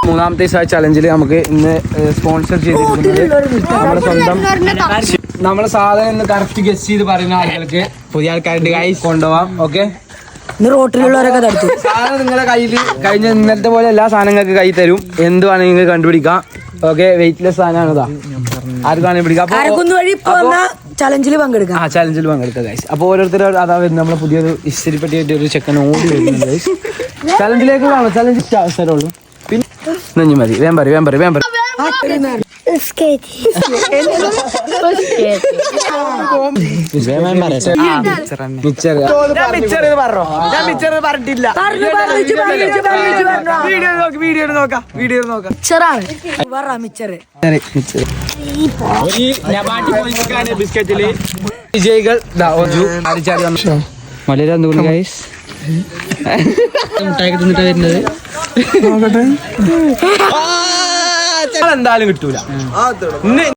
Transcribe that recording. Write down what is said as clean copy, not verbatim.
മൂന്നാമത്തെ ചലഞ്ചിൽ നമുക്ക് ഇന്ന് സ്പോൺസർ ചെയ്തിരിക്കുന്നത് നമ്മുടെ സ്വന്തം നമ്മളെ സാധനം ഇന്ന് കറക്റ്റ് ഗസ് ചെയ്ത് പറയുന്ന ആളുകൾക്ക് പുതിയ ആൾക്കാരുടെ കൈ കൊണ്ടുപോവാം. ഓക്കെ, റോട്ടിലുള്ളവരൊക്കെ തടുത്തു. സാധനം നിങ്ങളുടെ കയ്യിൽ കഴിഞ്ഞ ഇന്നലത്തെ പോലെ എല്ലാ സാധനങ്ങൾക്ക് കൈ തരും. എന്ത് വേണമെങ്കിൽ നിങ്ങൾക്ക് കണ്ടുപിടിക്കാം. ഓക്കെ, വെയിറ്റ്ലെസ് സാധനമാണ് ഇതാ. ആർക്കാണെങ്കിൽ പിടിക്കാം. ചലഞ്ചിൽ പങ്കെടുക്കാം. ചലഞ്ചിൽ പങ്കെടുക്കാം ഗൈസ്. അപ്പോൾ ഓരോരുത്തരും അതാ വരുന്നത് നമ്മളെ പുതിയൊരു ഇസ്തിരിപ്പെട്ടിയായിട്ട് ഒരു ചെക്കൻ ഓടി വരുന്നുണ്ട് ഗൈസ്. ചലഞ്ചിലേക്ക് കാണാം. ചലഞ്ച് അവസരമുള്ളൂ. പിന്നെ നെഞ്ഞു മതി. വേം പറയും വിജയികൾ വളരെ എന്തുകൊണ്ട് ഗൈസ് മുട്ടായി തിന്നിട്ടാ വരുന്നത്. എന്തായാലും കിട്ടൂല.